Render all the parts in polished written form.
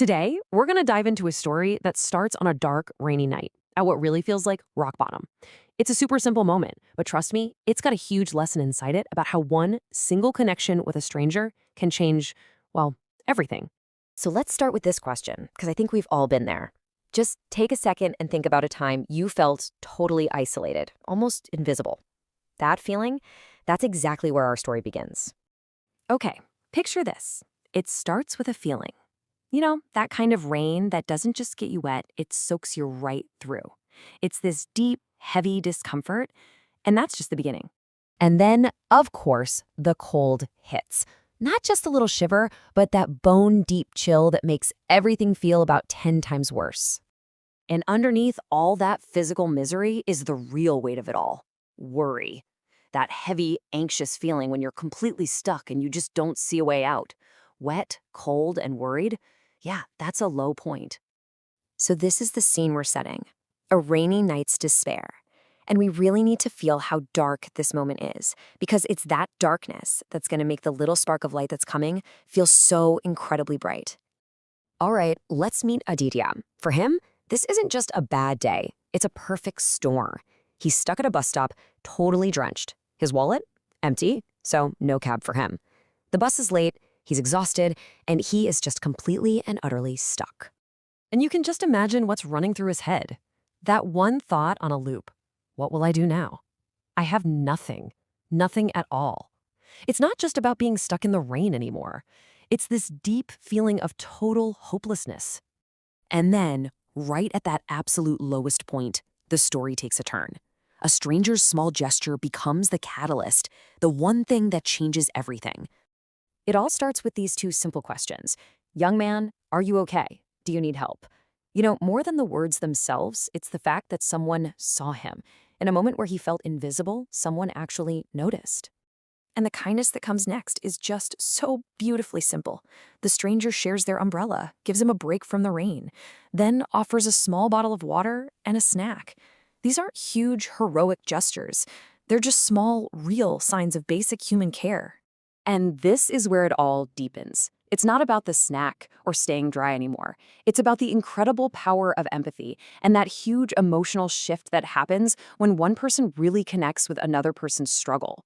Today, we're going to dive into a story that starts on a dark, rainy night at what really feels like rock bottom. It's a super simple moment, but trust me, it's got a huge lesson inside it about how one single connection with a stranger can change, well, everything. So let's start with this question, because I think we've all been there. Just take a second and think about a time you felt totally isolated, almost invisible. That feeling, that's exactly where our story begins. Okay, picture this. It starts with a feeling. You know, that kind of rain that doesn't just get you wet, it soaks you right through. It's this deep, heavy discomfort, and that's just the beginning. And then, of course, the cold hits. Not just a little shiver, but that bone-deep chill that makes everything feel about 10 times worse. And underneath all that physical misery is the real weight of it all. Worry. That heavy, anxious feeling when you're completely stuck and you just don't see a way out. Wet, cold, and worried. Yeah, that's a low point. So this is the scene we're setting. A rainy night's despair. And we really need to feel how dark this moment is, because it's that darkness that's going to make the little spark of light that's coming feel so incredibly bright. All right, let's meet Aditya. For him, this isn't just a bad day. It's a perfect storm. He's stuck at a bus stop, totally drenched. His wallet? Empty, so no cab for him. The bus is late, he's exhausted, and he is just completely and utterly stuck. And you can just imagine what's running through his head. That one thought on a loop. What will I do now? I have nothing. Nothing at all. It's not just about being stuck in the rain anymore. It's this deep feeling of total hopelessness. And then, right at that absolute lowest point, the story takes a turn. A stranger's small gesture becomes the catalyst, the one thing that changes everything. It all starts with these two simple questions. Young man, are you okay? Do you need help? You know, more than the words themselves, it's the fact that someone saw him. In a moment where he felt invisible, someone actually noticed. And the kindness that comes next is just so beautifully simple. The stranger shares their umbrella, gives him a break from the rain, then offers a small bottle of water and a snack. These aren't huge, heroic gestures. They're just small, real signs of basic human care. And this is where it all deepens. It's not about the snack or staying dry anymore. It's about the incredible power of empathy and that huge emotional shift that happens when one person really connects with another person's struggle.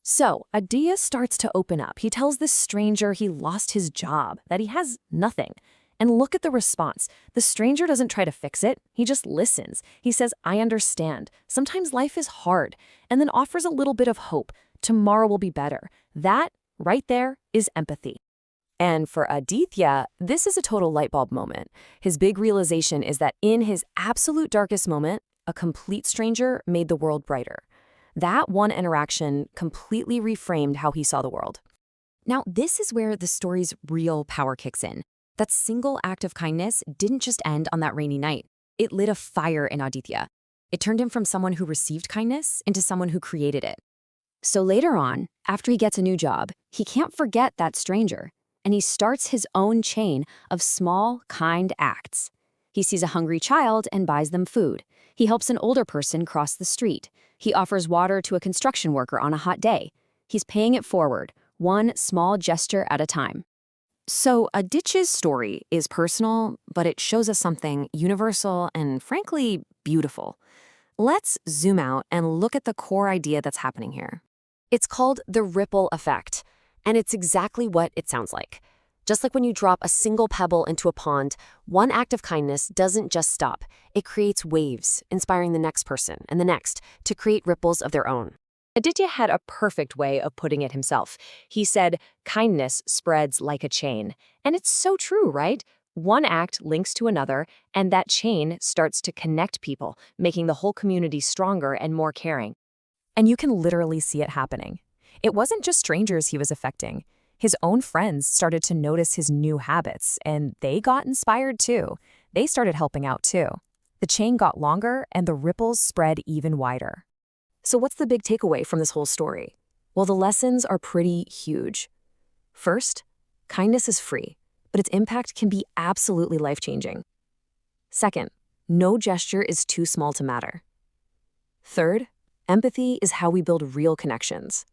So, Adia starts to open up. He tells this stranger he lost his job, that he has nothing. And look at the response. The stranger doesn't try to fix it. He just listens. He says, I understand. Sometimes life is hard, and then offers a little bit of hope. Tomorrow will be better. That, right there, is empathy. And for Aditya, this is a total light bulb moment. His big realization is that in his absolute darkest moment, a complete stranger made the world brighter. That one interaction completely reframed how he saw the world. Now, this is where the story's real power kicks in. That single act of kindness didn't just end on that rainy night. It lit a fire in Aditya. It turned him from someone who received kindness into someone who created it. So later on, after he gets a new job, he can't forget that stranger. And he starts his own chain of small, kind acts. He sees a hungry child and buys them food. He helps an older person cross the street. He offers water to a construction worker on a hot day. He's paying it forward, one small gesture at a time. So Aditya's story is personal, but it shows us something universal and, frankly, beautiful. Let's zoom out and look at the core idea that's happening here. It's called the ripple effect. And it's exactly what it sounds like. Just like when you drop a single pebble into a pond, one act of kindness doesn't just stop. It creates waves, inspiring the next person and the next to create ripples of their own. Aditya had a perfect way of putting it himself. He said, kindness spreads like a chain. And it's so true, right? One act links to another, and that chain starts to connect people, making the whole community stronger and more caring. And you can literally see it happening. It wasn't just strangers he was affecting. His own friends started to notice his new habits, and they got inspired too. They started helping out too. The chain got longer, and the ripples spread even wider. So what's the big takeaway from this whole story? Well, the lessons are pretty huge. First, kindness is free, but its impact can be absolutely life-changing. Second, no gesture is too small to matter. Third, empathy is how we build real connections.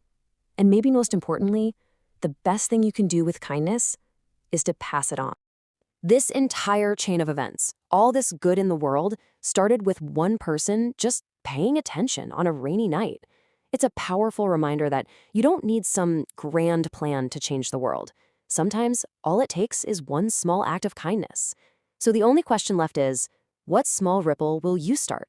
And maybe most importantly, the best thing you can do with kindness is to pass it on. This entire chain of events, all this good in the world, started with one person just paying attention on a rainy night. It's a powerful reminder that you don't need some grand plan to change the world. Sometimes all it takes is one small act of kindness. So the only question left is, what small ripple will you start?